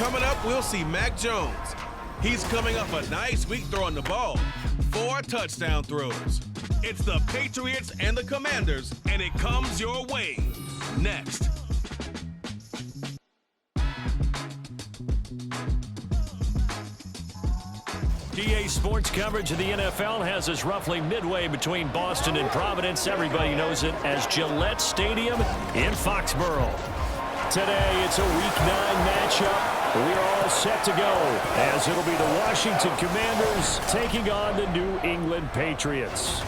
Coming up, we'll see Mac Jones. He's coming off a nice week throwing the ball. 4 touchdown throws. It's the Patriots and the Commanders, and it comes your way. Next. EA Sports coverage of the NFL has us roughly midway between Boston and Providence. Everybody knows it as Gillette Stadium in Foxborough. Today, it's a Week 9 matchup. We're all set to go, as it'll be the Washington Commanders taking on the New England Patriots.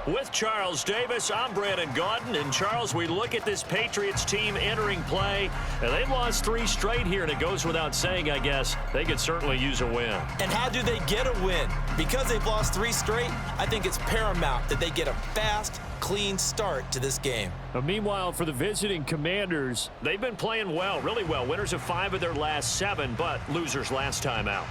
With Charles Davis, I'm Brandon Gaudin. And, Charles, we look at this Patriots team entering play, and they've lost 3 straight here, and it goes without saying, I guess, they could certainly use a win. And how do they get a win? Because they've lost 3 straight, I think it's paramount that they get a fast, clean start to this game. Meanwhile, for the visiting Commanders, they've been playing well, really well. Winners of 5 of their last 7, but losers last time out.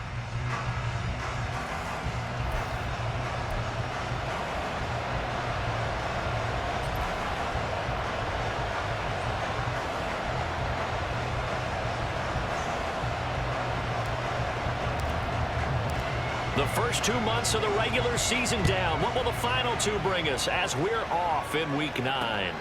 The first 2 months of the regular season down. What will the final 2 bring us as we're off in Week 9?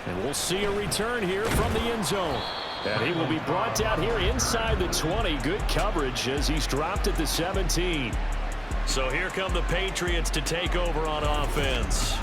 And we'll see a return here from the end zone. And he will be brought down here inside the 20. Good coverage as he's dropped at the 17. So here come the Patriots to take over on offense.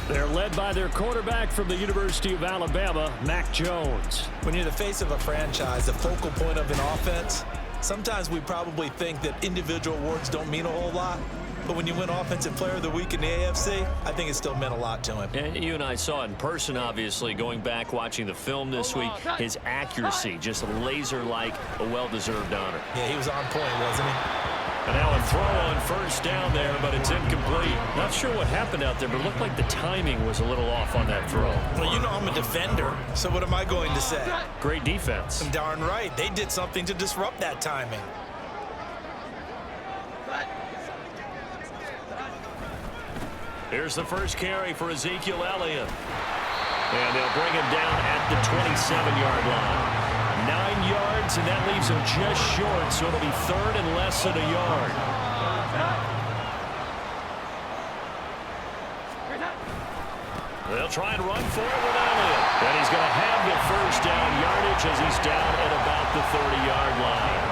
They're led by their quarterback from the University of Alabama, Mac Jones. When you're the face of a franchise, the focal point of an offense, sometimes we probably think that individual awards don't mean a whole lot. But when you win Offensive Player of the Week in the AFC, I think it still meant a lot to him. And you and I saw it in person, obviously, going back, watching the film this week. His accuracy, just laser-like, a well-deserved honor. Yeah, he was on point, wasn't he? And now a throw on first down there, but it's incomplete. Not sure what happened out there, but it looked like the timing was a little off on that throw. Well, you know I'm a defender, so what am I going to say? Great defense. I'm darn right. They did something to disrupt that timing. Here's the first carry for Ezekiel Elliott. And they'll bring him down at the 27-yard line. 9 yards, and that leaves him just short, so it'll be 3rd and less than a yard. They'll try and run for it with Elliott. And he's going to have the first down yardage as he's down at about the 30-yard line.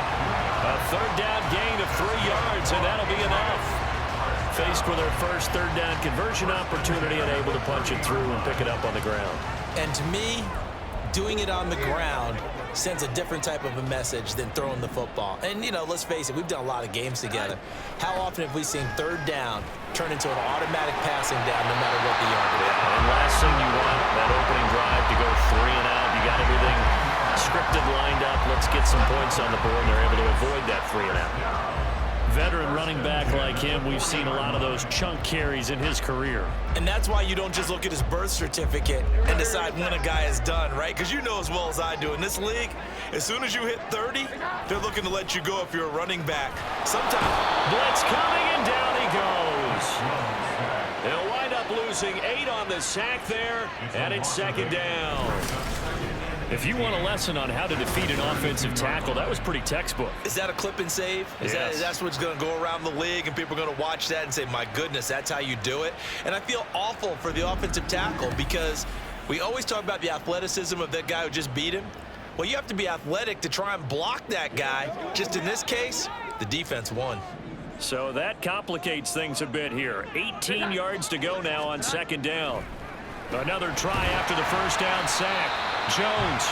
A 3rd down gain of 3 yards, and that'll be enough. Faced with their first 3rd down conversion opportunity and able to punch it through and pick it up on the ground. And to me, doing it on the ground sends a different type of a message than throwing the football. And, you know, let's face it, we've done a lot of games together. How often have we seen 3rd down turn into an automatic passing down no matter what the yard is? Yeah, and last thing you want, that opening drive to go 3 and out. You got everything scripted, lined up. Let's get some points on the board, and they're able to avoid that 3 and out. Veteran running back like him, we've seen a lot of those chunk carries in his career. And that's why you don't just look at his birth certificate and decide when a guy is done, right? Because you know as well as I do, in this league, as soon as you hit 30, they're looking to let you go if you're a running back. Sometimes blitz coming, and down he goes. They'll wind up losing 8 on the sack there, and it's 2nd down. If you want a lesson on how to defeat an offensive tackle, that was pretty textbook. Is that a clip and save? Yes. That's what's going to go around the league, and people are going to watch that and say, my goodness, that's how you do it? And I feel awful for the offensive tackle because we always talk about the athleticism of that guy who just beat him. Well, you have to be athletic to try and block that guy. Just in this case, the defense won. So that complicates things a bit here. 18 yards to go now on 2nd down. Another try after the first down sack. Jones.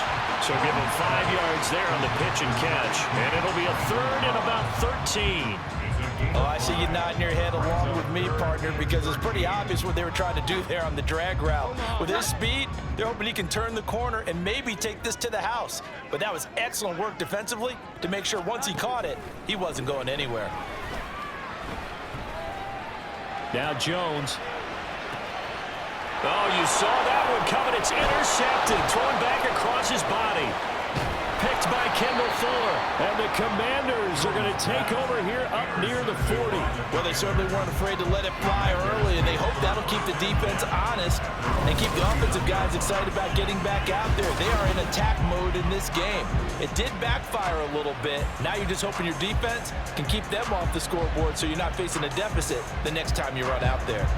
So give him 5 yards there on the pitch and catch. And it'll be a 3rd and about 13. Oh, I see you nodding your head along with me, partner, because it's pretty obvious what they were trying to do there on the drag route. With his speed, they're hoping he can turn the corner and maybe take this to the house. But that was excellent work defensively to make sure once he caught it, he wasn't going anywhere. Now Jones. Oh, you saw that one coming. It's intercepted. Thrown back across his body. Picked by Kendall Fuller. And the Commanders are going to take over here up near the 40. Well, they certainly weren't afraid to let it fly early, and they hope that'll keep the defense honest and keep the offensive guys excited about getting back out there. They are in attack mode in this game. It did backfire a little bit. Now you're just hoping your defense can keep them off the scoreboard so you're not facing a deficit the next time you run out there.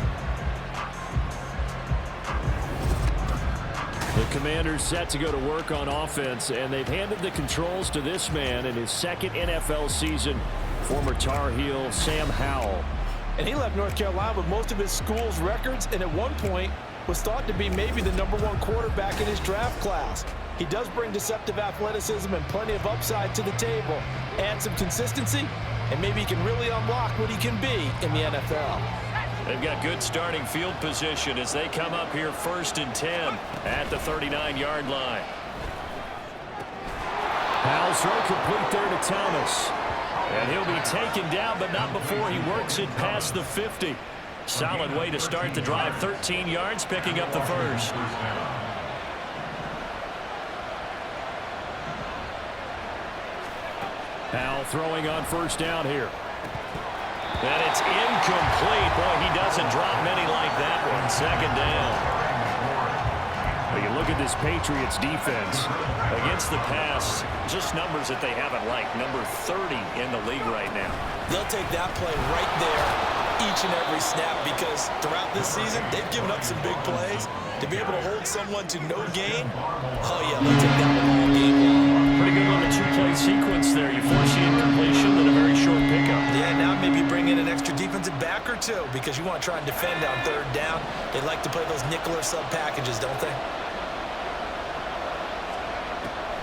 The Commanders set to go to work on offense, and they've handed the controls to this man in his second NFL season, former Tar Heel Sam Howell. And he left North Carolina with most of his school's records, and at one point was thought to be maybe the #1 quarterback in his draft class. He does bring deceptive athleticism and plenty of upside to the table. Add some consistency, and maybe he can really unlock what he can be in the NFL. They've got good starting field position as they come up here 1st and 10 at the 39-yard line. Howell's throw complete there to Thomas. And he'll be taken down, but not before he works it past the 50. Solid way to start the drive. 13 yards, picking up the first. Howell throwing on 1st down here. And it's incomplete. Boy, he doesn't drop many like that one. 2nd down. Well, you look at this Patriots defense. Against the pass, just numbers that they haven't liked. Number 30 in the league right now. They'll take that play right there each and every snap because throughout this season, they've given up some big plays. To be able to hold someone to no gain, oh yeah, they'll take that one all game long. Pretty good on the 2-play sequence there. You force the incompletion and a very short pickup. Yeah, now maybe bring in an extra defensive back or two because you want to try and defend on 3rd down. They like to play those nickel or sub packages, don't they?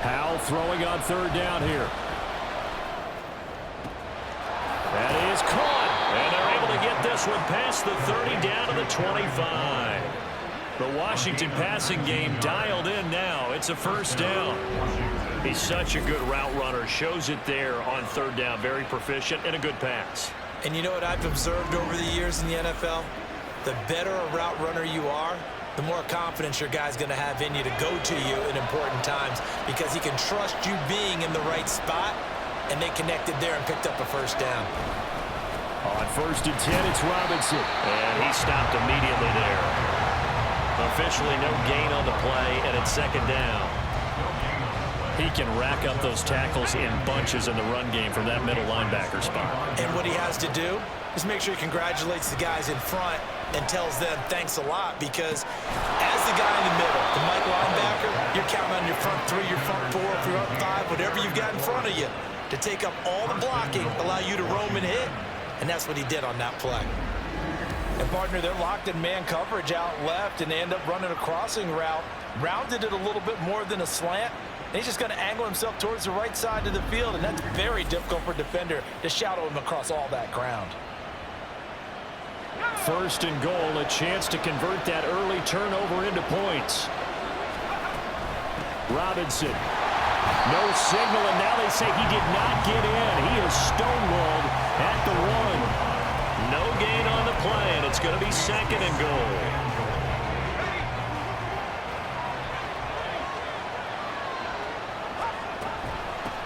Howell throwing on 3rd down here. That is caught. And they're able to get this one past the 30 down to the 25. The Washington passing game dialed in now. It's a 1st down. He's such a good route runner. Shows it there on 3rd down. Very proficient and a good pass. And you know what I've observed over the years in the NFL? The better a route runner you are, the more confidence your guy's going to have in you to go to you in important times because he can trust you being in the right spot, and they connected there and picked up a 1st down. On 1st and 10, it's Robinson. And he stopped immediately there. Officially no gain on the play, and it's 2nd down. He can rack up those tackles in bunches in the run game from that middle linebacker spot. And what he has to do is make sure he congratulates the guys in front and tells them thanks a lot because as the guy in the middle, the Mike linebacker, you're counting on your front 3, your front 4, if you're up 5, whatever you've got in front of you to take up all the blocking, allow you to roam and hit, and that's what he did on that play. And, partner, they're locked in man coverage out left, and they end up running a crossing route. Rounded it a little bit more than a slant. And he's just going to angle himself towards the right side of the field, and that's very difficult for a defender to shadow him across all that ground. 1st and goal, a chance to convert that early turnover into points. Robinson. No signal, and now they say he did not get in. He is stonewalled at the 1. No gain on the play, and it's going to be 2nd and goal.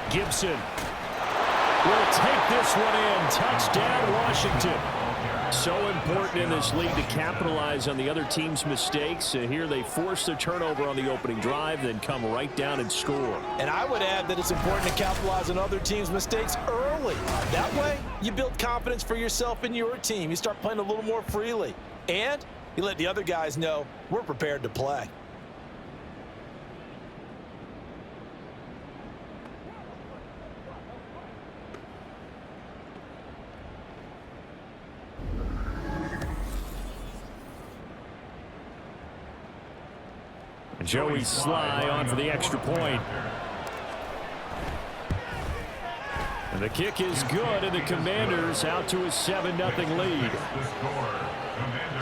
Gibson will take this one in. Touchdown, Washington. So important in this league to capitalize on the other team's mistakes. Here they force the turnover on the opening drive, then come right down and score. And I would add that it's important to capitalize on other teams' mistakes early. That way, you build confidence for yourself and your team. You start playing a little more freely. And you let the other guys know we're prepared to play. Joey Sly on for the extra point. And the kick is good, and the Commanders out to a 7-0 lead.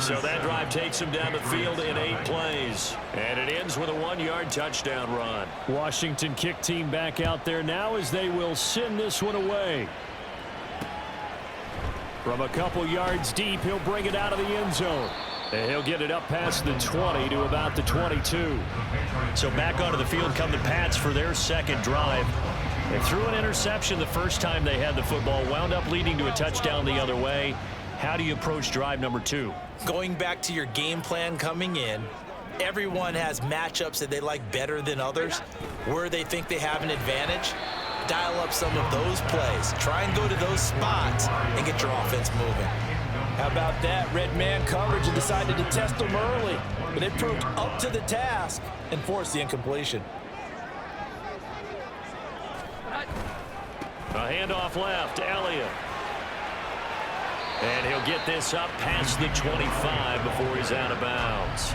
So that drive takes them down the field in 8 plays. And it ends with a 1-yard touchdown run. Washington kick team back out there now as they will send this one away. From a couple yards deep, he'll bring it out of the end zone. And he'll get it up past the 20 to about the 22. So back onto the field come the Pats for their second drive. They threw an interception the first time they had the football, wound up leading to a touchdown the other way. How do you approach drive number 2? Going back to your game plan coming in, everyone has matchups that they like better than others, where they think they have an advantage. Dial up some of those plays. Try and go to those spots and get your offense moving. How about that? Red man coverage and decided to test them early, but it proved up to the task and forced the incompletion. A handoff left, Elliott. And he'll get this up past the 25 before he's out of bounds.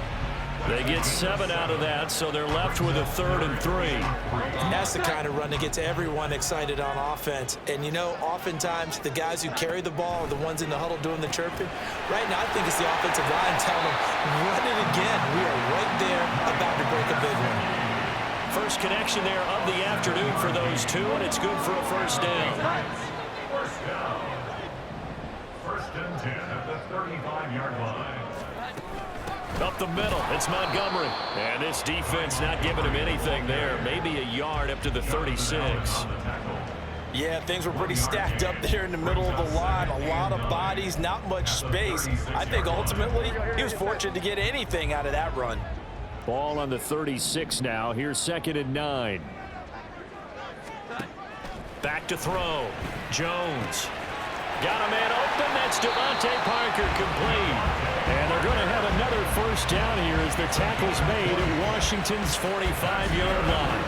They get 7 out of that, so they're left with a 3rd and 3. And that's the kind of run that gets everyone excited on offense. And, you know, oftentimes the guys who carry the ball are the ones in the huddle doing the chirping. Right now, I think it's the offensive line telling them, run it again. We are right there about to break a big one. First connection there of the afternoon for those two, and it's good for a first down. First and 10 at the 35-yard line. Up the middle, it's Montgomery. And this defense not giving him anything there. Maybe a yard up to the 36. Yeah, things were pretty stacked up there in the middle of the line. A lot of bodies, not much space. I think ultimately he was fortunate to get anything out of that run. Ball on the 36 now. Here's 2nd and 9. Back to throw. Jones. Got a man open. That's Devontae Parker complete. And they're going to have another first down here as the tackle's made at Washington's 45-yard line.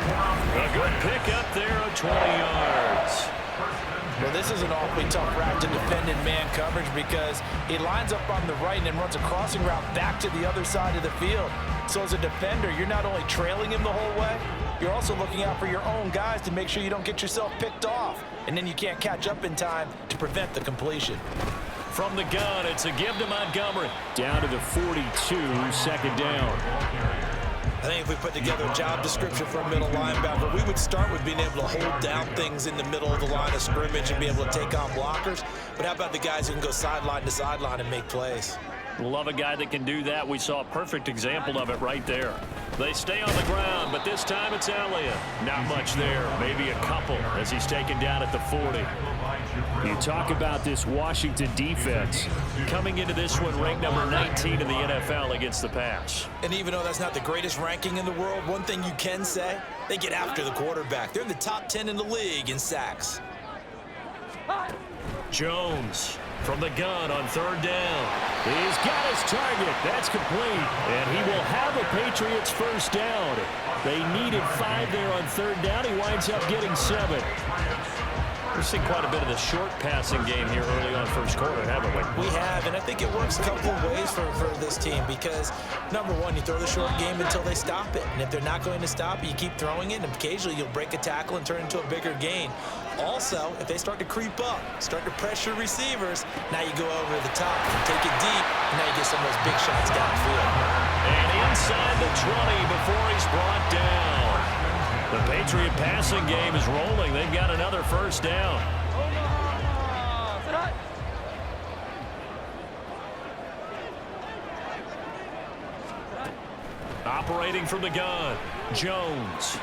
A good pickup there of 20 yards. Well, this is an awfully tough route to defend in man coverage because he lines up on the right and then runs a crossing route back to the other side of the field. So as a defender, you're not only trailing him the whole way, you're also looking out for your own guys to make sure you don't get yourself picked off. And then you can't catch up in time to prevent the completion. From the gun, it's a give to Montgomery. Down to the 42, 2nd down. I think if we put together a job description for a middle linebacker, we would start with being able to hold down things in the middle of the line of scrimmage and be able to take on blockers. But how about the guys who can go sideline to sideline and make plays? Love a guy that can do that. We saw a perfect example of it right there. They stay on the ground, but this time it's Elliott. Not much there, maybe a couple as he's taken down at the 40. You talk about this Washington defense coming into this one ranked number 19 in the NFL against the pass. And even though that's not the greatest ranking in the world, one thing you can say, they get after the quarterback. They're in the top 10 in the league in sacks. Jones from the gun on 3rd down. He's got his target. That's complete. And he will have a Patriots first down. They needed 5 there on 3rd down. He winds up getting 7. We've seen quite a bit of the short passing game here early on first quarter, haven't we? We have, and I think it works a couple of ways for this team because, number one, you throw the short game until they stop it. And if they're not going to stop it, you keep throwing it, and occasionally you'll break a tackle and turn it into a bigger gain. Also, if they start to creep up, start to pressure receivers, now you go over the top, take it deep, and now you get some of those big shots downfield. And inside the 20 before he's brought down. The Patriot passing game is rolling. They've got another first down. Operating from the gun, Jones.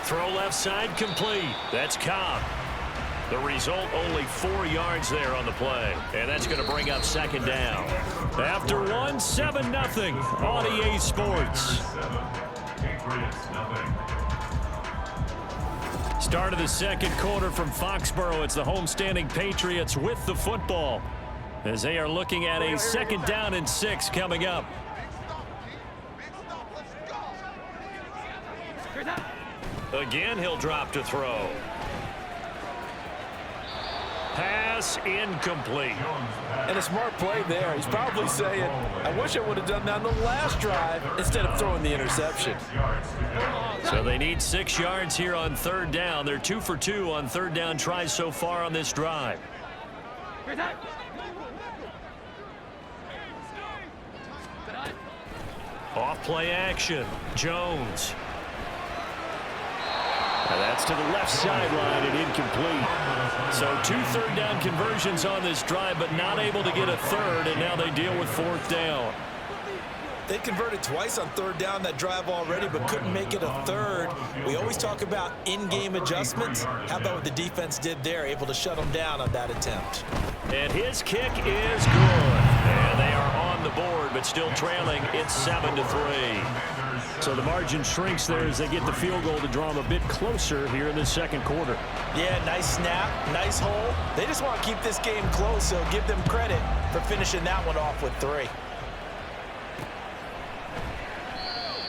Throw left side complete. That's Cobb. The result, only 4 yards there on the play. And that's going to bring up 2nd down. After one, 7-0 on EA Sports. Start of the 2nd quarter from Foxborough. It's the homestanding Patriots with the football as they are looking at a 2nd down and 6 coming up. Again, he'll drop to throw. Pass incomplete. And a smart play there. He's probably saying, I wish I would have done that on the last drive instead of throwing the interception. So they need 6 yards here on 3rd down. They're 2 for 2 on 3rd down tries so far on this drive. Off play action. Jones. And that's to the left sideline and incomplete. So 2 3rd down conversions on this drive, but not able to get a 3rd, and now they deal with 4th down. They converted twice on third down that drive already, but couldn't make it a third. We always talk about in-game adjustments. How about what the defense did there, able to shut them down on that attempt. And his kick is good. And they are on the board, but still trailing. It's 7-3. So the margin shrinks there as they get the field goal to draw them a bit closer here in the second quarter. Yeah, nice snap, nice hole. They just want to keep this game close, so give them credit for finishing that one off with 3.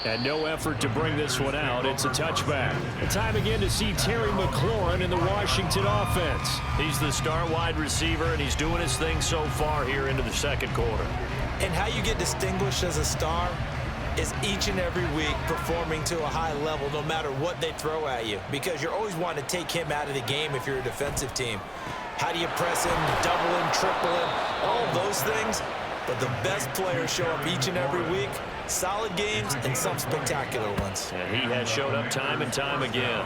And no effort to bring this one out. It's a touchback. Time again to see Terry McLaurin in the Washington offense. He's the star wide receiver, and he's doing his thing so far here into the second quarter. And how you get distinguished as a star is each and every week performing to a high level no matter what they throw at you, because you're always wanting to take him out of the game if you're a defensive team. How do you press him, double him, triple him, all of those things? But the best players show up each and every week. Solid games and some spectacular ones. And he has showed up time and time again.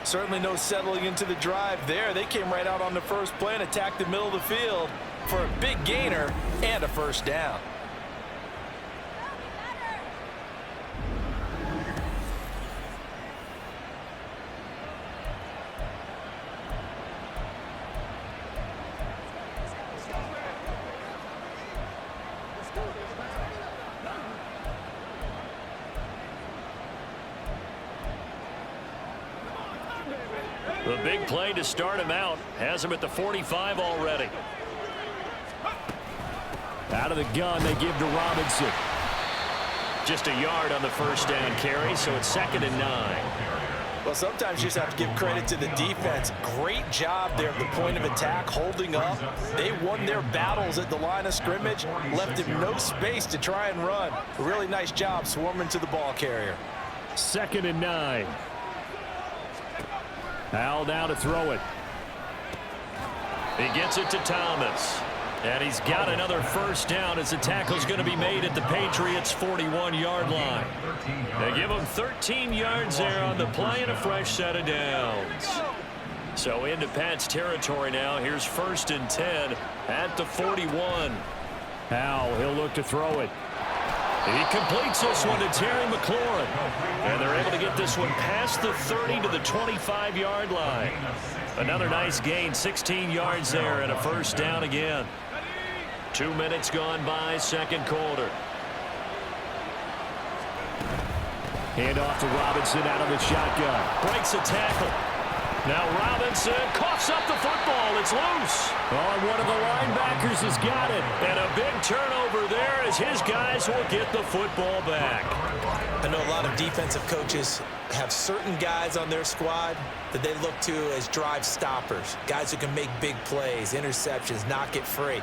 Certainly no settling into the drive there. They came right out on the first play and attacked the middle of the field for a big gainer and a first down. The big play to start him out has him at the 45 already. Out of the gun, they give to Robinson. Just a yard on the first down carry, so it's 2nd and 9. Well, sometimes you just have to give credit to the defense. Great job there at the point of attack, holding up. They won their battles at the line of scrimmage, left him no space to try and run. A really nice job swarming to the ball carrier. 2nd and 9. Al now to throw it. He gets it to Thomas. And he's got another first down as the tackle's going to be made at the Patriots' 41-yard line. They give him 13 yards there on the play and a fresh set of downs. So into Pat's territory now. Here's 1st and 10 at the 41. Al, he'll look to throw it. He completes this one to Terry McLaurin. And they're able to get this one past the 30 to the 25-yard line. Another nice gain, 16 yards there and a first down again. 2 minutes gone by, second quarter. Hand off to Robinson out of the shotgun. Breaks a tackle. Now Robinson coughs up the football. It's loose. Oh, and one of the linebackers has got it. And a big turnover there as his guys will get the football back. I know a lot of defensive coaches have certain guys on their squad that they look to as drive stoppers. Guys who can make big plays, interceptions, knock it free.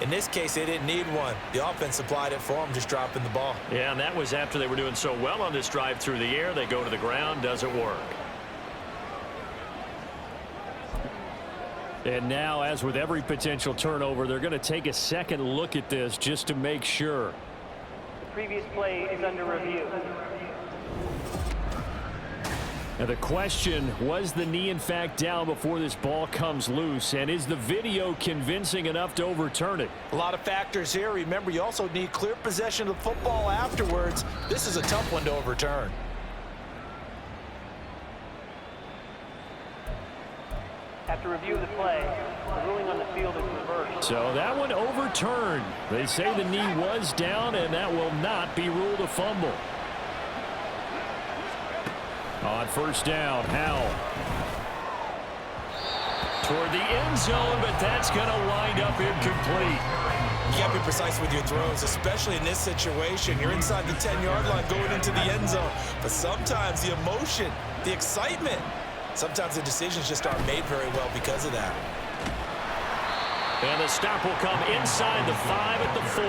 In this case, they didn't need one. The offense supplied it for them, just dropping the ball. Yeah, and that was after they were doing so well on this drive through the air. They go to the ground, doesn't work. And now, as with every potential turnover, they're going to take a second look at this just to make sure. The previous play is under review. Now the question, was the knee in fact down before this ball comes loose? And is the video convincing enough to overturn it? A lot of factors here. Remember, you also need clear possession of the football afterwards. This is a tough one to overturn. After review of the play, the ruling on the field is reversed. So that one overturned. They say the knee was down, and that will not be ruled a fumble. On first down, Howell. Toward the end zone, but that's going to wind up incomplete. You got to be precise with your throws, especially in this situation. You're inside the 10-yard line going into the end zone. But sometimes the emotion, the excitement, sometimes the decisions just aren't made very well because of that. And the stop will come inside the 5 at the 4.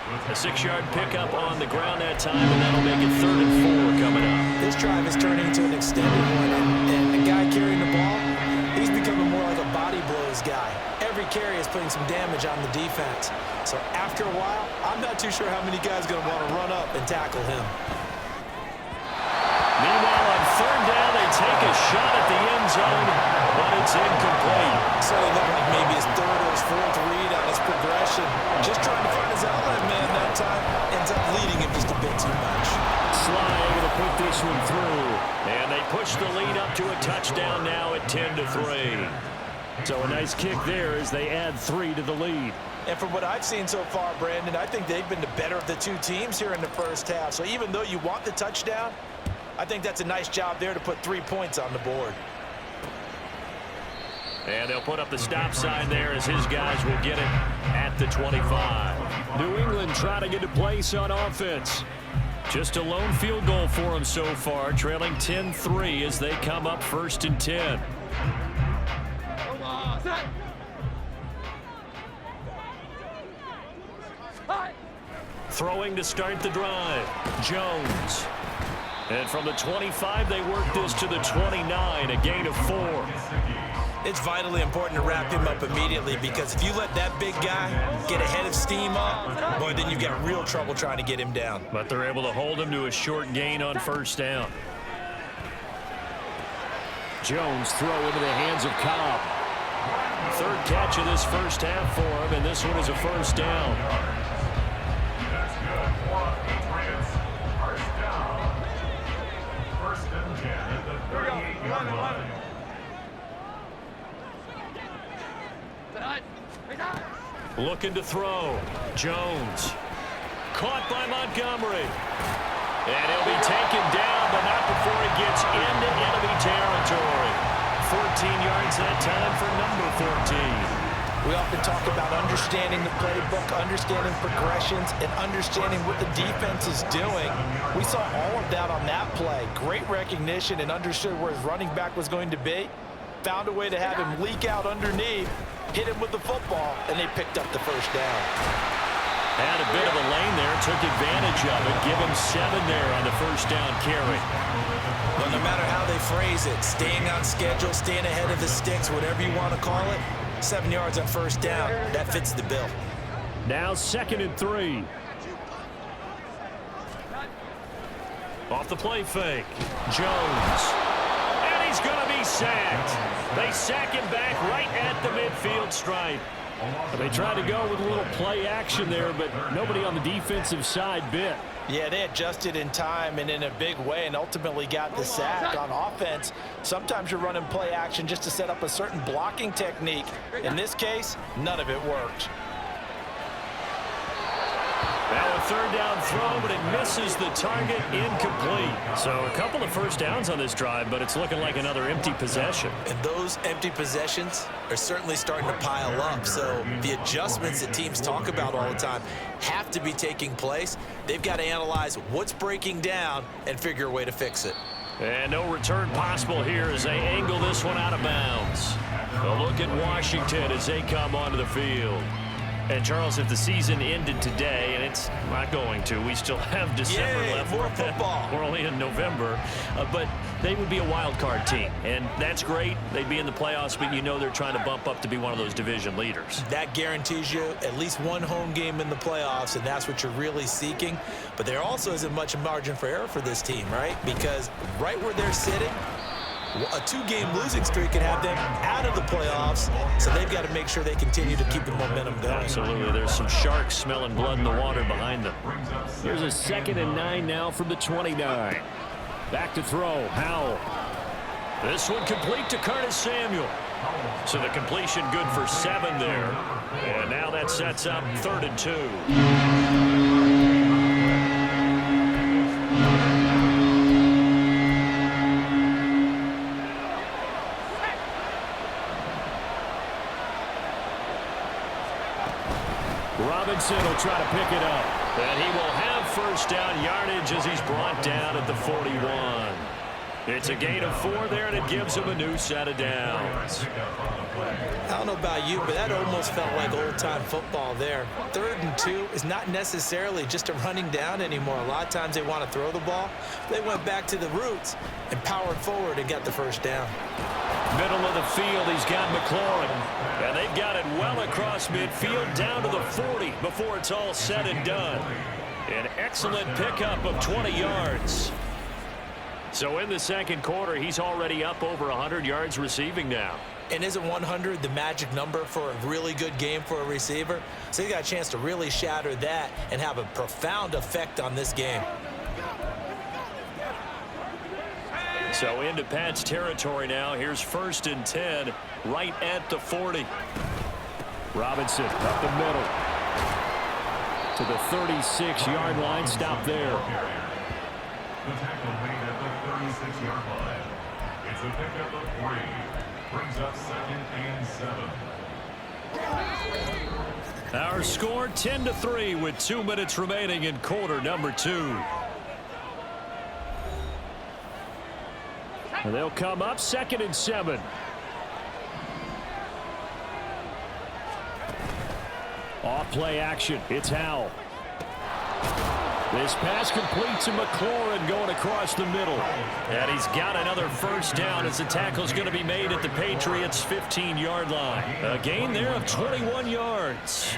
A 6-yard pickup on the ground that time, and that'll make it 3rd and 4 coming up. This drive is turning into an extended one, and the guy carrying the ball, he's becoming more like a body blows guy. Every carry is putting some damage on the defense. So after a while, I'm not too sure how many guys are going to want to run up and tackle him. Meanwhile, on 3rd down, they take a shot at the end zone, but it's incomplete. So it looked like maybe his 3rd or his 4th read on his progression. Just trying to find his outlet man that time. Ends up this one through. And they push the lead up to a touchdown now at 10-3. So a nice kick there as they add 3 to the lead. And from what I've seen so far, Brandon, I think they've been the better of the two teams here in the first half. So even though you want the touchdown, I think that's a nice job there to put 3 points on the board. And they'll put up the stop sign there as his guys will get it at the 25. New England trying to get to place on offense. Just a lone field goal for them so far, trailing 10-3 as they come up 1st and 10. Throwing to start the drive, Jones. And from the 25, they work this to the 29, a gain of 4. It's vitally important to wrap him up immediately, because if you let that big guy get ahead of steam up, boy, then you've got real trouble trying to get him down. But they're able to hold him to a short gain on 1st down. Jones throw into the hands of Cobb. 3rd catch of this first half for him, and this one is a 1st down. That's good for Patriots. First down. 1st and 10 at the 38-yard line. Looking to throw. Jones. Caught by Montgomery. And he'll be taken down, but not before he gets into enemy territory. 14 yards that time for number 14. We often talk about understanding the playbook, understanding progressions, and understanding what the defense is doing. We saw all of that on that play. Great recognition and understood where his running back was going to be. Found a way to have him leak out underneath, hit him with the football, and they picked up the 1st down. Had a bit of a lane there, took advantage of it. Give him 7 there on the 1st down carry. Well, no matter how they phrase it, staying on schedule, staying ahead of the sticks, whatever you want to call it, 7 yards on 1st down, that fits the bill. Now 2nd and 3. Off the play fake, Jones. And he's going to be sacked. They sack him back right at the midfield stripe. They tried to go with a little play action there, but nobody on the defensive side bit. Yeah, they adjusted in time and in a big way and ultimately got the sack. On offense, sometimes you're running play action just to set up a certain blocking technique. In this case, none of it worked. Now a 3rd down throw, but it misses the target, incomplete. So a couple of 1st downs on this drive, but it's looking like another empty possession. And those empty possessions are certainly starting to pile up. So the adjustments that teams talk about all the time have to be taking place. They've got to analyze what's breaking down and figure a way to fix it. And no return possible here as they angle this one out of bounds. A look at Washington as they come onto the field. And, Charles, if the season ended today, and it's not going to, we still have December left. More football. We're only in November. But they would be a wild card team, and that's great. They'd be in the playoffs, but you know they're trying to bump up to be one of those division leaders. That guarantees you at least one home game in the playoffs, and that's what you're really seeking. But there also isn't much margin for error for this team, right? Because right where they're sitting, a 2-game losing streak could have them out of the playoffs, so they've got to make sure they continue to keep the momentum going. Absolutely. There's some sharks smelling blood in the water behind them. Here's a 2nd and 9 now from the 29. Back to throw, Howell. This one complete to Curtis Samuel. So the completion good for 7 there. And now that sets up 3rd and 2. Robinson will try to pick it up. And he will have 1st down yardage as he's brought down at the 41. It's a gain of 4 there, and it gives him a new set of downs. I don't know about you, but that almost felt like old-time football there. 3rd and 2 is not necessarily just a running down anymore. A lot of times they want to throw the ball. They went back to the roots and powered forward and got the 1st down. Middle of the field, he's got McLaurin. And they've got it well across midfield down to the 40 before it's all said and done. An excellent pickup of 20 yards. So in the 2nd quarter, he's already up over 100 yards receiving now. And isn't 100 the magic number for a really good game for a receiver? So he got a chance to really shatter that and have a profound effect on this game. So into Pat's territory now. Here's 1st and 10 right at the 40. Robinson up the middle to the 36-yard line. Stop there. The tackle made at the 36-yard line. It's a pickup of 3. Brings up 2nd and 7. Our score 10-3 with 2 minutes remaining in quarter number 2. And they'll come up 2nd and 7. Off play action. It's Howell. This pass complete to McLaurin going across the middle. And he's got another 1st down as the tackle's going to be made at the Patriots' 15-yard line. A gain there of 21 yards.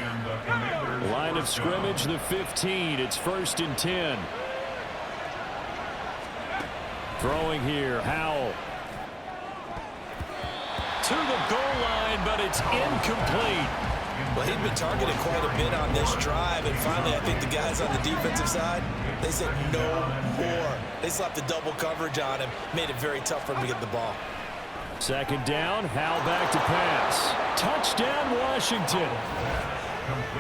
Line of scrimmage, the 15. It's 1st and 10. Throwing here, Howell. To the goal line, but it's incomplete. Well, he'd been targeted quite a bit on this drive, and finally I think the guys on the defensive side, they said no more. They slapped the double coverage on him, made it very tough for him to get the ball. 2nd down, Howell back to pass. Touchdown, Washington.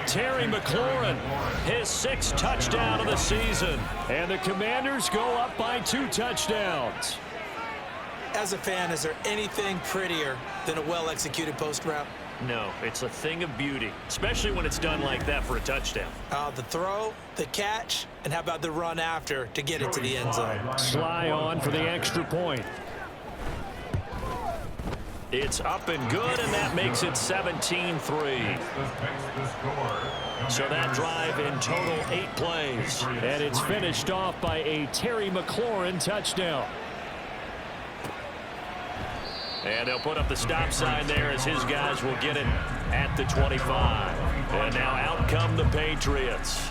Terry McLaurin, his 6th touchdown of the season. And the Commanders go up by 2 touchdowns. As a fan, is there anything prettier than a well-executed post route? No, it's a thing of beauty, especially when it's done like that for a touchdown. The throw, the catch, and how about the run after to get it to the end zone? Sly on for the extra point. It's up and good, and that makes it 17-3. So that drive in total 8 plays. And it's finished off by a Terry McLaurin touchdown. And they'll put up the stop sign there as his guys will get it at the 25. And now out come the Patriots.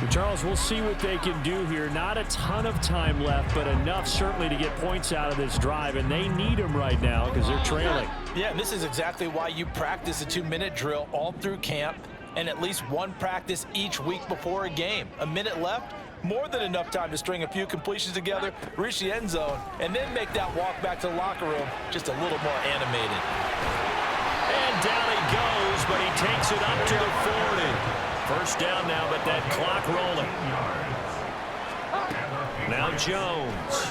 Charles, we'll see what they can do here. Not a ton of time left, but enough certainly to get points out of this drive. And they need them right now because they're trailing. Yeah, and this is exactly why you practice a 2-minute drill all through camp and at least one practice each week before a game. A minute left. More than enough time to string a few completions together, reach the end zone, and then make that walk back to the locker room just a little more animated. And down he goes, but he takes it up to the 40. 1st down now, but that clock rolling. Now Jones.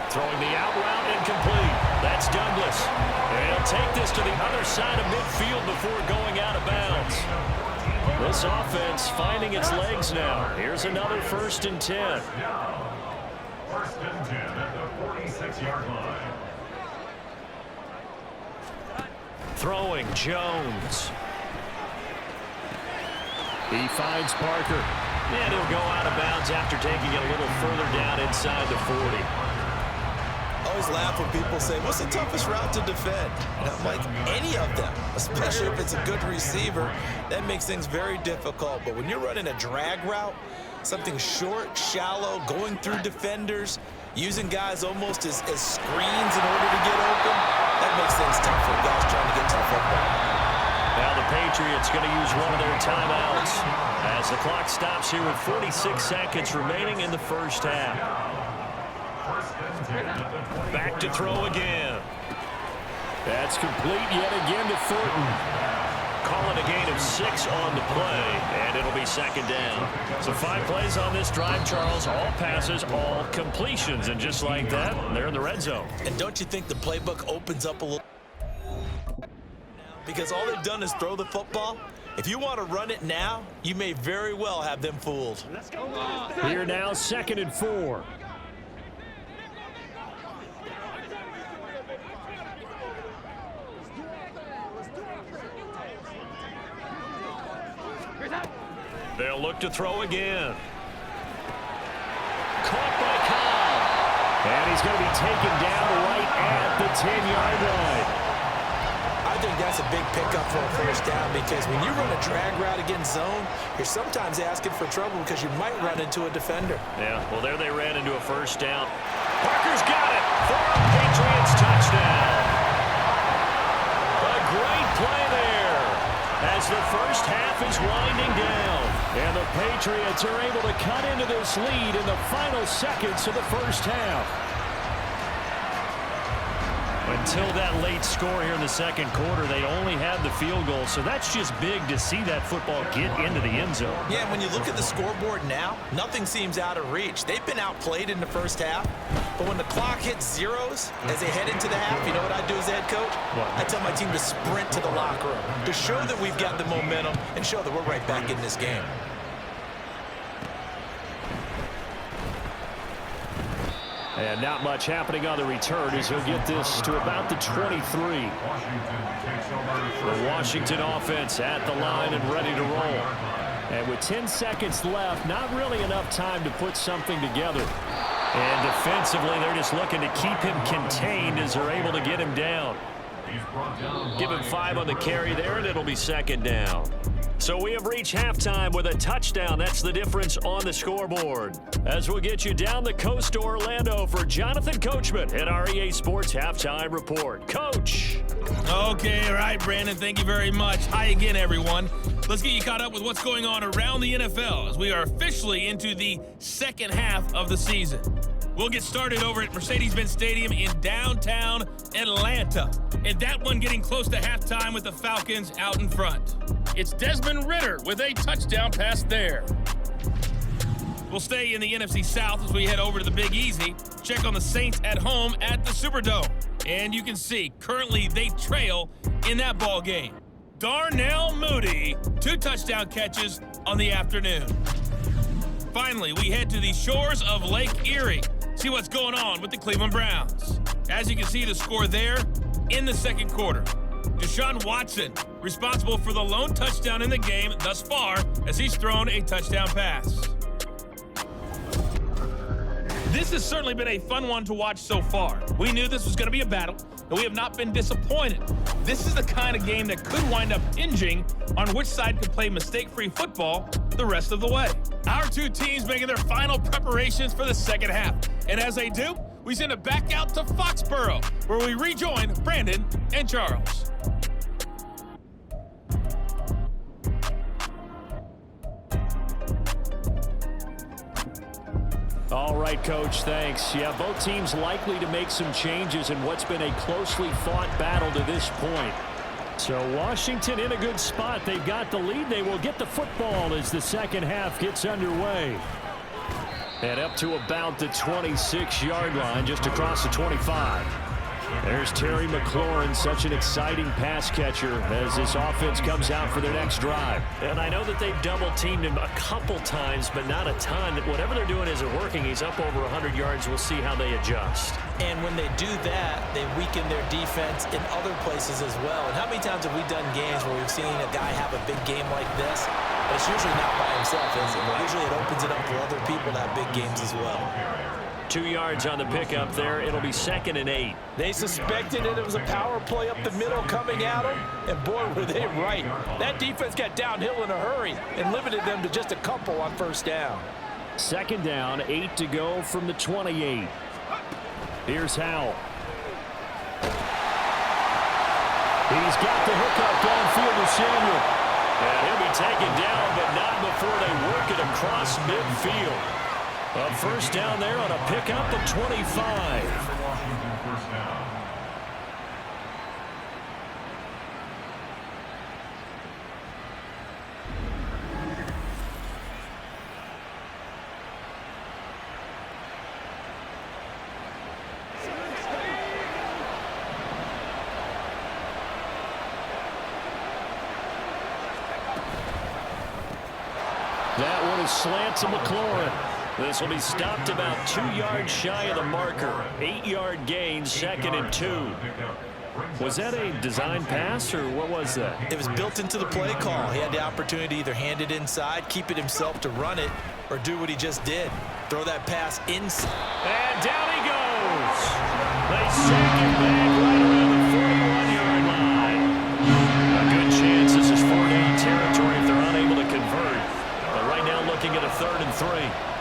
Throwing the out route incomplete. That's Douglas. And he'll take this to the other side of midfield before going out of bounds. This offense finding its legs now. Here's another 1st and 10. 1st and 10 at the 46-yard line. Throwing Jones. He finds Parker. And he'll go out of bounds after taking it a little further down inside the 40. Always laugh when people say, what's the toughest route to defend? And I'm like, any of them, especially if it's a good receiver. That makes things very difficult. But when you're running a drag route, something short, shallow, going through defenders, using guys almost as screens in order to get open, that makes things tough for guys trying to get to the football. Now the Patriots going to use one of their timeouts as the clock stops here with 46 seconds remaining in the 1st half. Back to throw again. That's complete yet again to Thornton. Calling a gain of 6 on the play, and it'll be 2nd down. So 5 plays on this drive, Charles. All passes, all completions, and just like that, they're in the red zone. And don't you think the playbook opens up a little? Because all they've done is throw the football. If you want to run it now, you may very well have them fooled. Here now, 2nd and 4. They'll look to throw again. Caught by Cobb. And he's going to be taken down right at the 10-yard line. I think that's a big pickup for a 1st down because when you run a drag route against zone, you're sometimes asking for trouble because you might run into a defender. Yeah, well, there they ran into a 1st down. Parker's got it for a Patriots touchdown. A great play there as the 1st half is winding down. And the Patriots are able to cut into this lead in the final seconds of the 1st half. Until that late score here in the second quarter, they only had the field goal, so that's just big to see that football get into the end zone. Yeah, and when you look at the scoreboard now, nothing seems out of reach. They've been outplayed in the first half, but when the clock hits zeros as they head into the half, you know what I do as the head coach? What? I tell my team to sprint to the locker room to show that we've got the momentum and show that we're right back in this game. And not much happening on the return as he'll get this to about the 23. The Washington offense at the line and ready to roll. And with 10 seconds left, not really enough time to put something together. And defensively, they're just looking to keep him contained as they're able to get him down. Give him 5 on the carry there, and it'll be second down. So we have reached halftime with a touchdown. That's the difference on the scoreboard. As we'll get you down the coast to Orlando for Jonathan Coachman at our EA Sports Halftime Report. Coach. Okay, all right, Brandon, thank you very much. Hi again, everyone. Let's get you caught up with what's going on around the NFL as we are officially into the second half of the season. We'll get started over at Mercedes-Benz Stadium in downtown Atlanta. And that one getting close to halftime with the Falcons out in front. It's Desmond Ridder with a touchdown pass there. We'll stay in the NFC South as we head over to the Big Easy. Check on the Saints at home at the Superdome. And you can see, currently they trail in that ball game. Darnell Mooney, 2 touchdown catches on the afternoon. Finally, we head to the shores of Lake Erie. See what's going on with the Cleveland Browns. As you can see, the score there in the second quarter. Deshaun Watson, responsible for the lone touchdown in the game thus far as he's thrown a touchdown pass. This has certainly been a fun one to watch so far. We knew this was going to be a battle, and we have not been disappointed. This is the kind of game that could wind up hinging on which side could play mistake-free football the rest of the way. Our 2 teams making their final preparations for the second half. And as they do, we send it back out to Foxborough, where we rejoin Brandon and Charles. All right, Coach, thanks. Yeah, both teams likely to make some changes in what's been a closely fought battle to this point. So Washington in a good spot. They've got the lead. They will get the football as the second half gets underway. And up to about the 26-yard line, just across the 25. There's Terry McLaurin, such an exciting pass catcher as this offense comes out for their next drive. And I know that they've double-teamed him a couple times, but not a ton. Whatever they're doing isn't working. He's up over 100 yards. We'll see how they adjust. And when they do that, they weaken their defense in other places as well. And how many times have we done games where we've seen a guy have a big game like this? But it's usually not by himself, is it? Usually it opens it up for other people to have big games as well. 2 yards on the pickup there. It'll be 2nd and 8. They suspected it was a power play up the middle coming at them, and boy, were they right. That defense got downhill in a hurry and limited them to just a couple on first down. 2nd down, 8 to go from the 28. Here's Howell. He's got the hookup downfield to Samuel. And he'll be taken down, but not before they work it across midfield. A first down there on a pickup of 25. That one is slant to McLaurin. This will be stopped about 2 yards shy of the marker. 8-yard gain, 2nd and 2. Was that a design pass, or what was that? It was built into the play call. He had the opportunity to either hand it inside, keep it himself to run it, or do what he just did. Throw that pass inside. And down he goes. They sack him back right around the 41-yard line. A good chance this is 4-down territory if they're unable to convert. But right now looking at a 3rd and 3.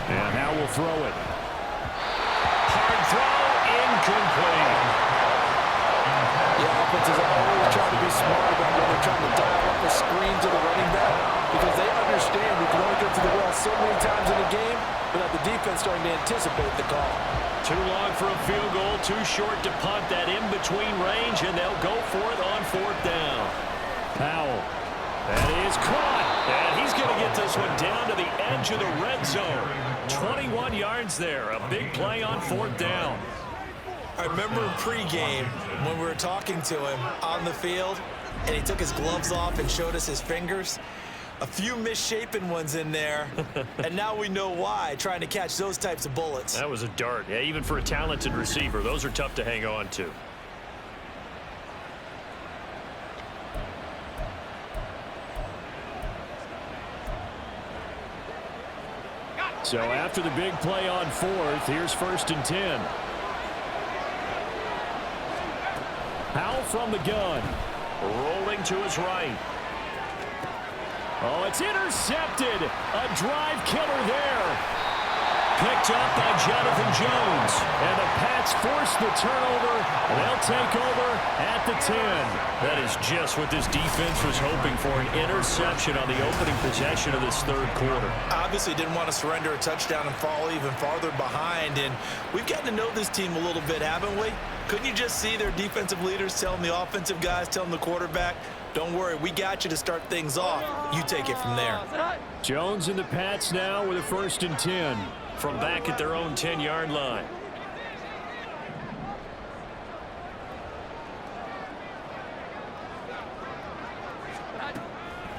And now we'll throw it. Hard throw, incomplete. Yeah, offenses are always trying to be smart about when they're trying to dial up the screen to the running back because they understand you can only get to the well so many times in a game. but that the defense starting to anticipate the call. Too long for a field goal, too short to punt that in-between range, and they'll go for it on 4th down. Powell. That is caught, and he's going to get this one down to the edge of the red zone. 21 yards there, a big play on 4th down. I remember in pregame when we were talking to him on the field, and he took his gloves off and showed us his fingers. A few misshapen ones in there, and now we know why, trying to catch those types of bullets. That was a dart. Yeah, even for a talented receiver, those are tough to hang on to. So after the big play on 4th, here's 1st and 10. Powell from the gun. Rolling to his right. Oh, it's intercepted. A drive killer there. Picked up by Jonathan Jones. And the Pats force the turnover. They'll take over at the 10. That is just what this defense was hoping for, an interception on the opening possession of this 3rd quarter. Obviously didn't want to surrender a touchdown and fall even farther behind. And we've gotten to know this team a little bit, haven't we? Couldn't you just see their defensive leaders telling the offensive guys, telling the quarterback, don't worry, we got you to start things off. You take it from there. Jones and the Pats now with a 1st and 10 from back at their own 10-yard line.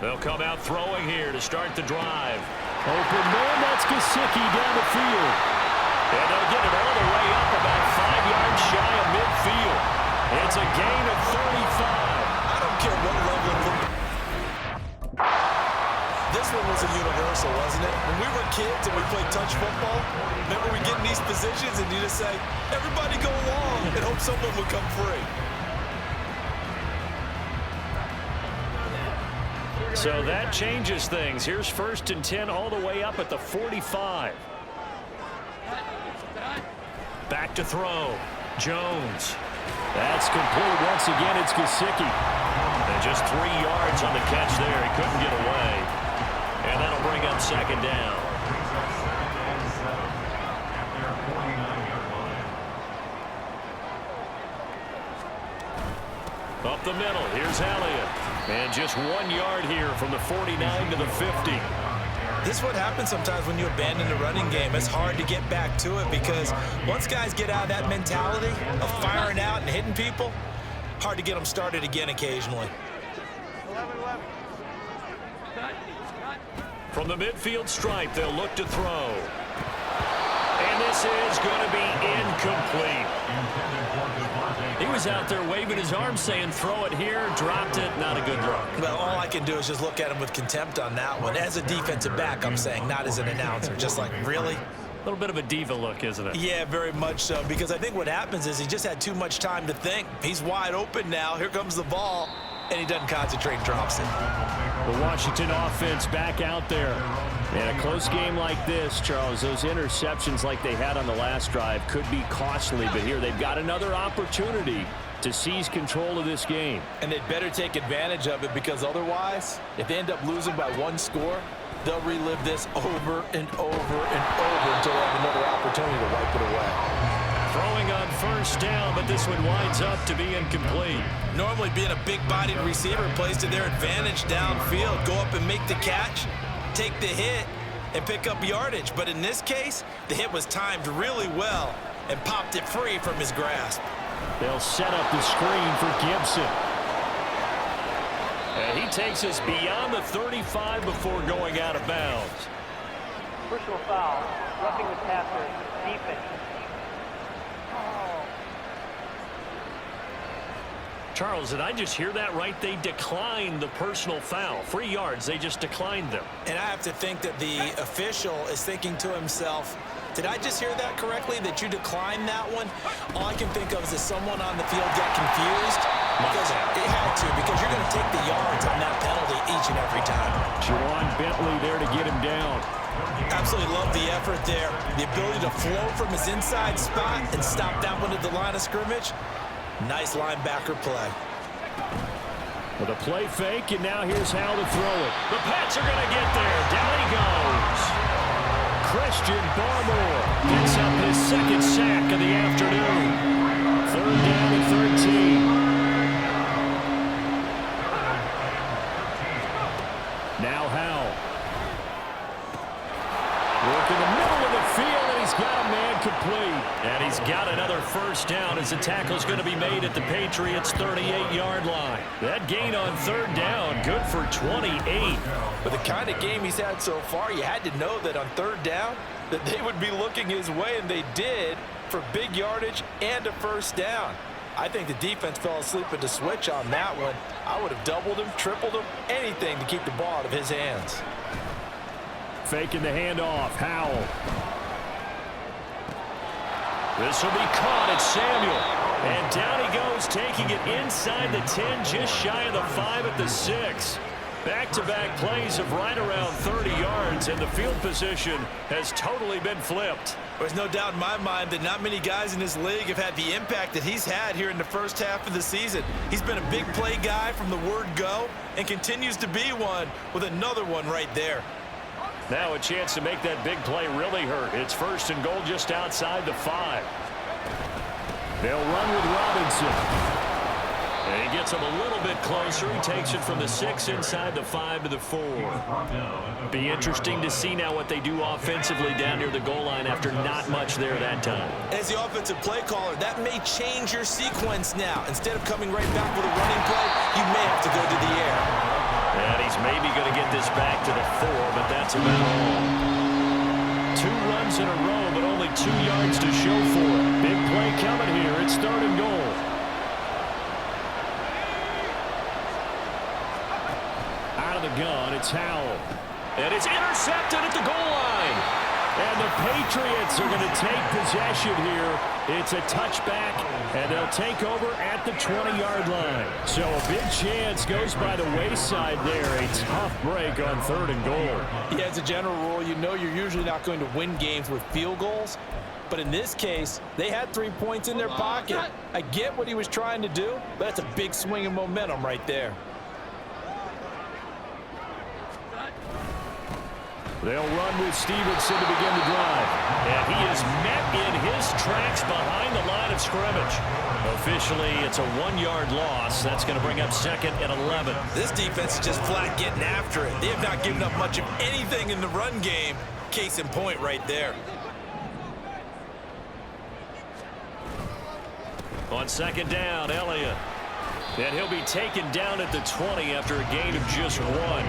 They'll come out throwing here to start the drive. Open man, that's Gesicki down the field. And they'll get it all the way up about 5 yards shy of midfield. It's a gain of 35. I don't care what level of football. This one was a universal, wasn't it? When we were kids and we played touch football, remember we get in these positions and you just say, everybody go along and hope someone would come free. So that changes things. Here's 1st and 10 all the way up at the 45. Back to throw. Jones. That's complete. Once again, it's Gesicki. And just 3 yards on the catch there. He couldn't get away. And that'll bring up 2nd down. Up the middle. Here's Elliott. And just 1 yard here from the 49 to the 50. This is what happens sometimes when you abandon the running game. It's hard to get back to it because once guys get out of that mentality of firing out and hitting people, hard to get them started again occasionally. From the midfield stripe, they'll look to throw. And this is going to be incomplete. He was out there waving his arms saying, throw it here, dropped it, not a good look. Well, all I can do is just look at him with contempt on that one. As a defensive back, I'm saying, not as an announcer. Just like, really? A little bit of a diva look, isn't it? Yeah, very much so, because I think what happens is he just had too much time to think. He's wide open now. Here comes the ball, and he doesn't concentrate and drops it. The Washington offense back out there. And a close game like this, Charles, those interceptions like they had on the last drive could be costly, but here they've got another opportunity to seize control of this game. And they'd better take advantage of it because otherwise, if they end up losing by 1 score, they'll relive this over and over and over until they have another opportunity to wipe it away. Throwing on 1st down, but this one winds up to be incomplete. Normally being a big-bodied receiver plays to their advantage downfield. Go up and make the catch, take the hit, and pick up yardage. But in this case, the hit was timed really well and popped it free from his grasp. They'll set up the screen for Gibson. And he takes us beyond the 35 before going out of bounds. Personal foul, roughing the passer, defense. Charles, did I just hear that right? They declined the personal foul. 3 yards, they just declined them. And I have to think that the official is thinking to himself, did I just hear that correctly, that you declined that one? All I can think of is that someone on the field got confused. Because it had to, because you're going to take the yards on that penalty each and every time. Juwan Bentley there to get him down. Absolutely love the effort there. The ability to flow from his inside spot and stop that one at the line of scrimmage. Nice linebacker play. With a play fake, and now here's how to throw it. The Pats are going to get there. Down he goes. Christian Barmore picks up his second sack of the afternoon. 3rd down and 13. Now Howell. Work in the middle of the field, and he's got a man complete. And he's got another first down as the tackle's going to be made at the Patriots' 38-yard line. That gain on 3rd down, good for 28. With the kind of game he's had so far, you had to know that on 3rd down that they would be looking his way, and they did, for big yardage and a first down. I think the defense fell asleep at the switch on that one. I would have doubled him, tripled him, anything to keep the ball out of his hands. Faking the handoff, Howell. This will be caught at Samuel. And down he goes, taking it inside the 10, just shy of the 5 at the 6. Back-to-back plays of right around 30 yards, and the field position has totally been flipped. There's no doubt in my mind that not many guys in this league have had the impact that he's had here in the first half of the season. He's been a big play guy from the word go and continues to be one with another one right there. Now a chance to make that big play really hurt. It's 1st and goal just outside the 5. They'll run with Robinson. And he gets him a little bit closer. He takes it from the 6 inside the 5 to the 4. Be interesting to see now what they do offensively down near the goal line after not much there that time. As the offensive play caller, that may change your sequence now. Instead of coming right back with a running play, you may have to go to the air. And he's maybe going to get this back to the 4, but that's about all. 2 runs in a row, but only 2 yards to show for it. Big play coming here. It's 3rd and goal. Out of the gun, it's Howell. And it's intercepted at the goal line. And the Patriots are going to take possession here. It's a touchback, and they'll take over at the 20-yard line. So a big chance goes by the wayside there. A tough break on 3rd and goal. Yeah, as a general rule, you know you're usually not going to win games with field goals. But in this case, they had 3 points in their pocket. I get what he was trying to do, but that's a big swing of momentum right there. They'll run with Stevenson to begin the drive. And he is met in his tracks behind the line of scrimmage. Officially, it's a 1-yard loss. That's going to bring up 2nd and 11. This defense is just flat getting after it. They have not given up much of anything in the run game. Case in point right there. On 2nd down, Elliott. And he'll be taken down at the 20 after a gain of just 1.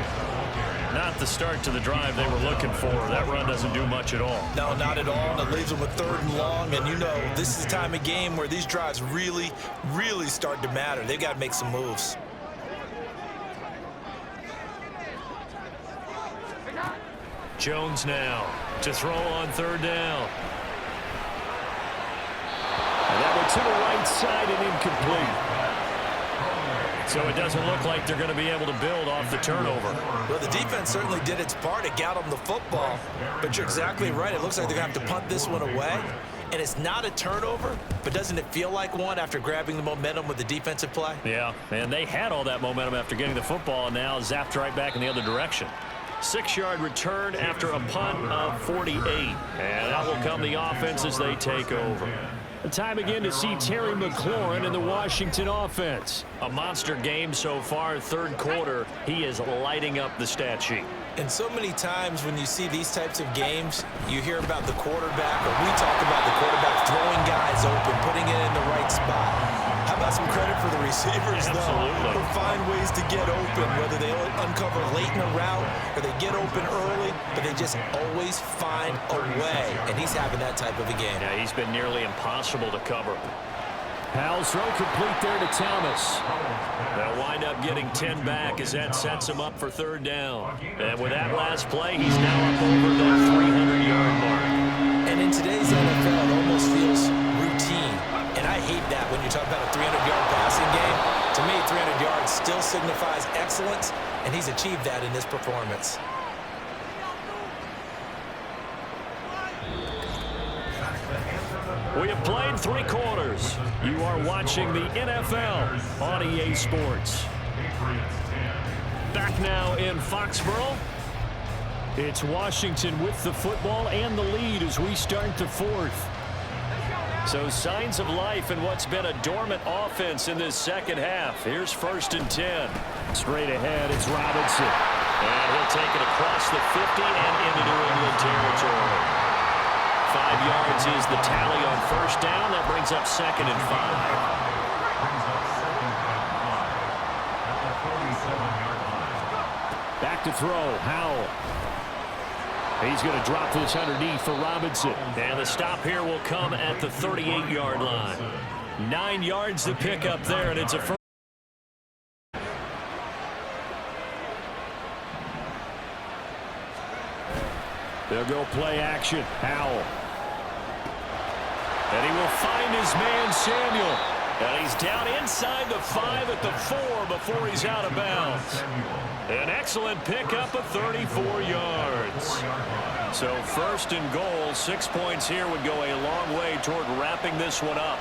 Not the start to the drive they were looking for. That run doesn't do much at all. No, not at all. And it leaves them with 3rd and long. And you know, this is the time of game where these drives really, really start to matter. They've got to make some moves. Jones now to throw on 3rd down. And that one to the right side and incomplete. So it doesn't look like they're going to be able to build off the turnover. Well, the defense certainly did its part to get them the football. But you're exactly right. It looks like they're going to have to punt this one away. And it's not a turnover, but doesn't it feel like one after grabbing the momentum with the defensive play? Yeah, and they had all that momentum after getting the football, and now zapped right back in the other direction. 6-yard return after a punt of 48. And that will come the offense as they take over. Time again to see Terry McLaurin in the Washington offense. A monster game so far, 3rd quarter. He is lighting up the stat sheet. And so many times when you see these types of games, you hear about the quarterback, or we talk about the quarterback throwing guys open, putting it in the right spot. How about some credit for the receivers, though, who find ways to get open, whether they uncover late in a route or they get open early, but they just always find a way, and he's having that type of a game. Yeah, he's been nearly impossible to cover. Howell's throw complete there to Thomas. They'll wind up getting 10 back as that sets him up for 3rd down. And with that last play, he's now up over the 300-yard mark. And in today's NFL, it almost feels routine. And I hate that when you talk about a 300-yard passing game. To me, 300 yards still signifies excellence, and he's achieved that in this performance. We have played 3 quarters. You are watching the NFL on EA Sports. Back now in Foxborough. It's Washington with the football and the lead as we start the fourth. So signs of life in what's been a dormant offense in this second half. Here's 1st and 10. Straight ahead, it's Robinson. And he'll take it across the 50 and into New England territory. 5 yards is the tally on 1st down. That brings up 2nd and 5. Back to throw, Howell. He's going to drop this underneath for Robinson. And the stop here will come at the 38-yard line. 9 yards to pick up there, and it's a first. They'll go play action. Howell. And he will find his man, Samuel. And he's down inside the 5 at the 4 before he's out of bounds. An excellent pickup of 34 yards. So 1st and goal, 6 points here would go a long way toward wrapping this one up.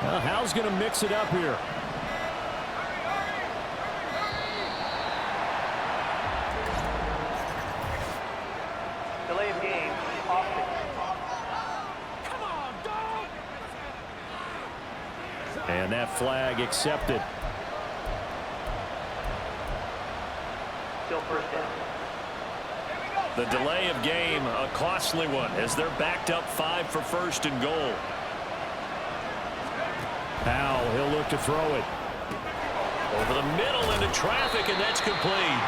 Well, Hal's going to mix it up here. Delay of game, offense. And that flag accepted. Still 1st down. The delay of game, a costly one, as they're backed up 5 for 1st and goal. Howell, he'll look to throw it. Over the middle into traffic, and that's complete.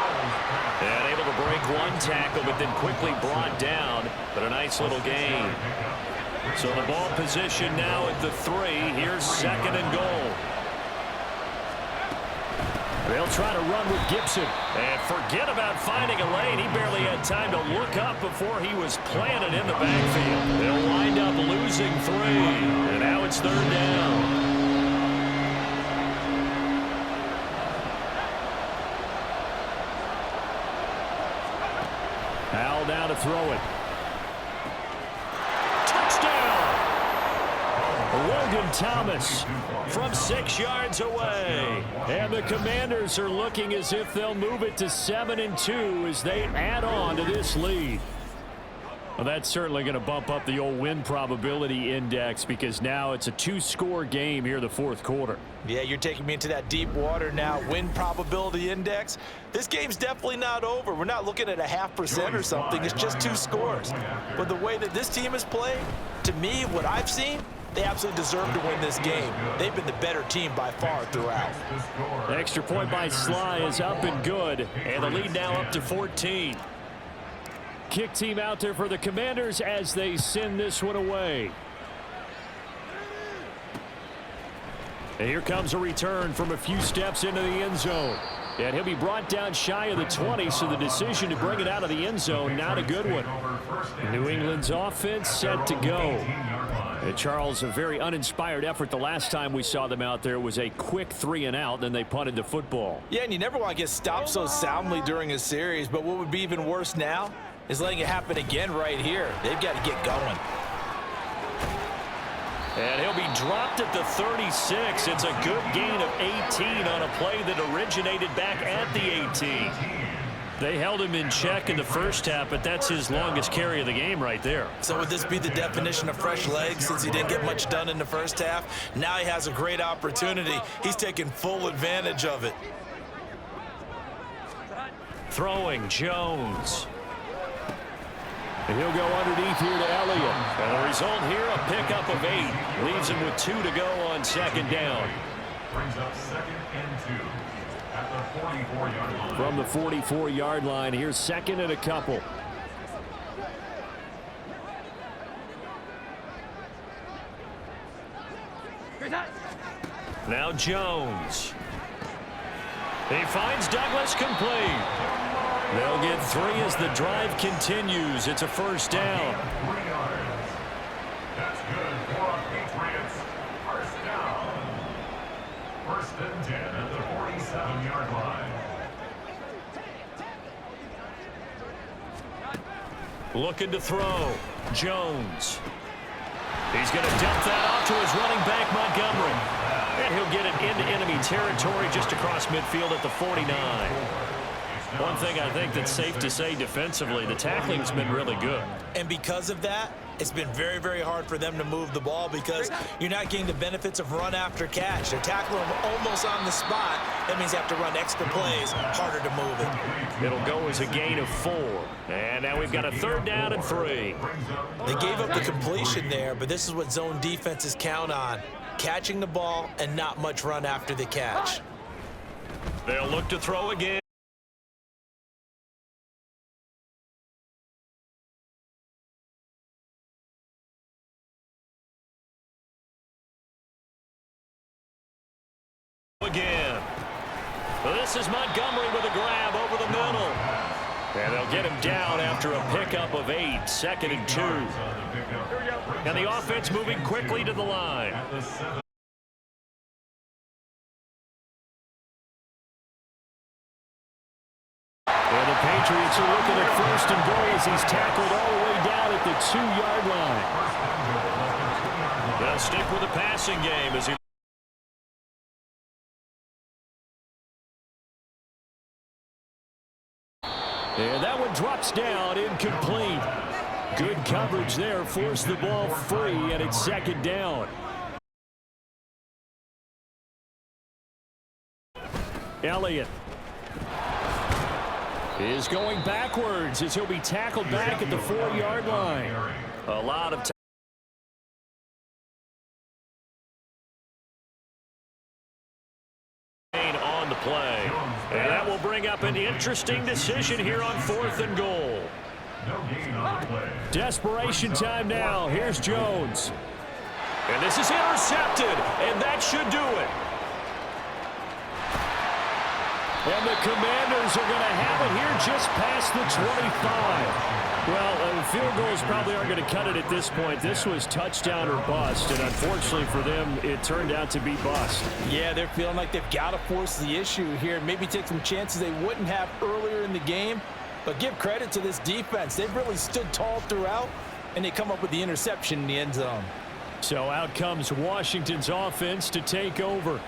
And able to break one tackle, but then quickly brought down. But a nice little gain. So the ball position now at the 3. Here's 2nd and goal. They'll try to run with Gibson. And forget about finding a lane. He barely had time to look up before he was planted in the backfield. They'll wind up losing 3. And now it's 3rd down. Howell down to throw it. Logan Thomas from 6 yards away. And the Commanders are looking as if they'll move it to 7-2 as they add on to this lead. Well, that's certainly going to bump up the old win probability index because now it's a 2-score game here in the 4th quarter. Yeah, you're taking me into that deep water now. Win probability index. This game's definitely not over. We're not looking at a 0.5% or something. It's just 2 scores. But the way that this team has played, to me, what I've seen, they absolutely deserve to win this game. They've been the better team by far throughout. The extra point by Sly is up and good. And the lead now up to 14. Kick team out there for the Commanders as they send this one away. And here comes a return from a few steps into the end zone. And he'll be brought down shy of the 20, so the decision to bring it out of the end zone, not a good one. New England's offense set to go. And Charles, a very uninspired effort the last time we saw them out there was a quick 3 and out, then they punted the football. Yeah, and you never want to get stopped so soundly during a series, but what would be even worse now is letting it happen again right here. They've got to get going. And he'll be dropped at the 36. It's a good gain of 18 on a play that originated back at the 18. They held him in check in the first half, but that's his longest carry of the game right there. So would this be the definition of fresh legs since he didn't get much done in the first half? Now he has a great opportunity. He's taking full advantage of it. Throwing Jones. And he'll go underneath here to Elliott. And the result here, a pickup of 8. Leaves him with 2 to go on 2nd down. Brings up 2nd and 2 at the 44-yard line. From the 44-yard line, here's 2nd and a couple. Now Jones. He finds Douglas complete. They'll get 3 as the drive continues. It's a 1st down. 3 yards. That's good for Patriots. 1st down. 1st and 10 at the 47-yard line. Looking to throw. Jones. He's going to dump that off to his running back, Montgomery. And he'll get it into enemy territory just across midfield at the 49. One thing I think that's safe to say defensively, the tackling's been really good. And because of that, it's been very, very hard for them to move the ball because you're not getting the benefits of run after catch. They're tackling them almost on the spot. That means they have to run extra plays, harder to move it. It'll go as a gain of 4. And now we've got a 3rd down and 3. They gave up the completion there, but this is what zone defenses count on. Catching the ball and not much run after the catch. They'll look to throw again. This is Montgomery with a grab over the middle. And they'll get him down after a pickup of 8, 2nd and 2. And the offense moving quickly to the line. And the Patriots are looking at 1st and goal as he's tackled all the way down at the 2-yard line. They'll stick with the passing game as he and that one drops down, incomplete. Good coverage there, forced the ball free, and it's 2nd down. Elliott is going backwards as he'll be tackled back at the 4-yard line. A lot of time. On the play. And that will bring up an interesting decision here on 4th and goal. Desperation time now. Here's Jones. And this is intercepted, and that should do it. And the Commanders are going to have it here just past the 25. Well, field goals probably aren't going to cut it at this point. This was touchdown or bust, and unfortunately for them, it turned out to be bust. Yeah, they're feeling like they've got to force the issue here and maybe take some chances they wouldn't have earlier in the game. But give credit to this defense. They've really stood tall throughout, and they come up with the interception in the end zone. So out comes Washington's offense to take over.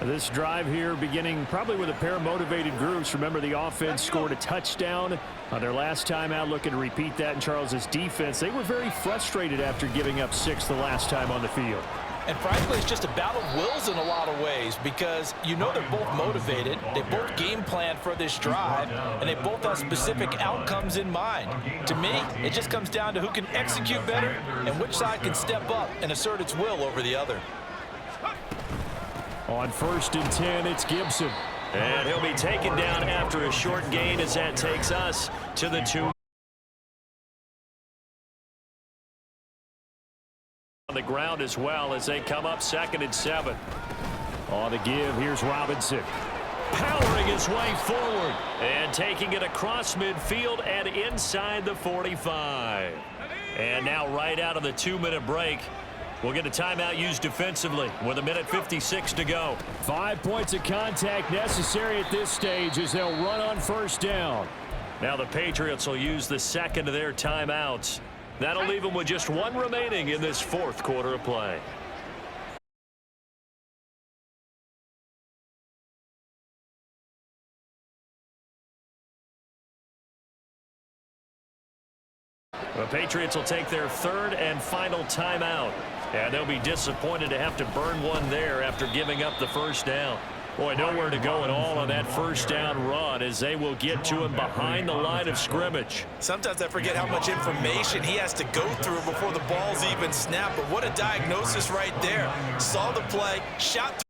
This drive here beginning probably with a pair of motivated groups. Remember, the offense scored a touchdown on their last time out, looking to repeat that in Charles's defense. They were very frustrated after giving up 6 the last time on the field. And frankly, it's just a battle of wills in a lot of ways because you know they're both motivated, they both game plan for this drive, and they both have specific outcomes in mind. To me, it just comes down to who can execute better and which side can step up and assert its will over the other. On 1st and 10, it's Gibson. And he'll be taken down after a short gain as that takes us to the 2. On the ground as well as they come up 2nd and 7. On the give, here's Robinson. Powering his way forward and taking it across midfield and inside the 45. And now right out of the 2-minute break, we'll get a timeout used defensively with 1:56 to go. 5 points of contact necessary at this stage as they'll run on 1st down. Now the Patriots will use the 2nd of their timeouts. That'll leave them with just 1 remaining in this 4th quarter of play. The Patriots will take their 3rd and final timeout. And they'll be disappointed to have to burn one there after giving up the 1st down. Boy, nowhere to go at all on that 1st down run as they will get to him behind the line of scrimmage. Sometimes I forget how much information he has to go through before the ball's even snapped. But what a diagnosis right there. Saw the play, shot through.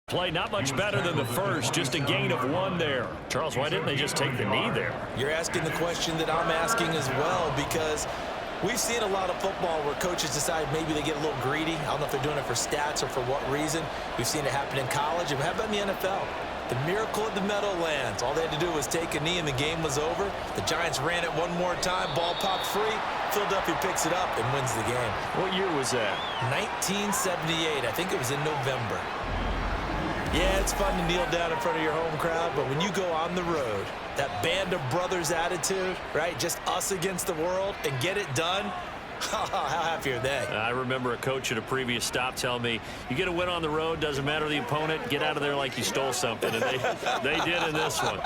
Play not much better than the first, just a gain of 1 there. Charles, why didn't they just take the knee there? You're asking the question that I'm asking as well, because we've seen a lot of football where coaches decide maybe they get a little greedy. I don't know if they're doing it for stats or for what reason. We've seen it happen in college. And how about in the NFL? The miracle of the Meadowlands. All they had to do was take a knee and the game was over. The Giants ran it one more time. Ball popped free. Philadelphia picks it up and wins the game. What year was that? 1978. I think it was in November. Yeah, it's fun to kneel down in front of your home crowd, but when you go on the road, that band of brothers attitude, right? Just us against the world and get it done. How happy are they? I remember a coach at a previous stop telling me, you get a win on the road, doesn't matter the opponent, get out of there like you stole something. And they did in this one.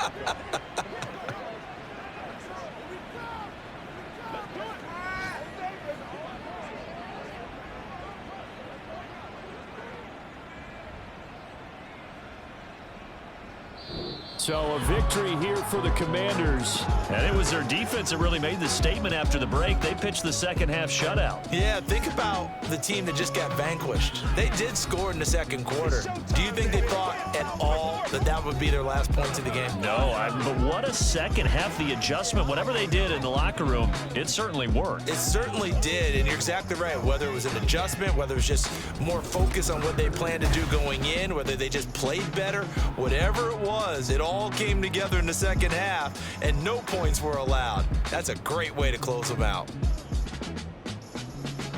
So a victory here for the Commanders. And it was their defense that really made the statement after the break. They pitched the second half shutout. Yeah, think about the team that just got vanquished. They did score in the second quarter. Do you think they thought at all that that would be their last points of the game? No, but what a second half. The adjustment, whatever they did in the locker room, it certainly worked. It certainly did, and you're exactly right. Whether it was an adjustment, whether it was just more focus on what they planned to do going in, whether they just played better, whatever it was, it all came together in the second half, and no points were allowed. That's a great way to close them out.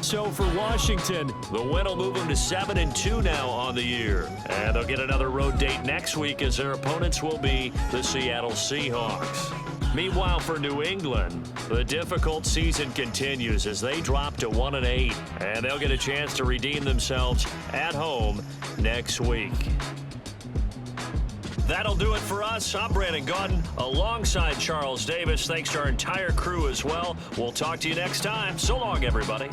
So for Washington, the win will move them to 7-2 now on the year. And they'll get another road date next week as their opponents will be the Seattle Seahawks. Meanwhile, for New England, the difficult season continues as they drop to 1-8. And they'll get a chance to redeem themselves at home next week. That'll do it for us. I'm Brandon Gaudin alongside Charles Davis. Thanks to our entire crew as well. We'll talk to you next time. So long, everybody.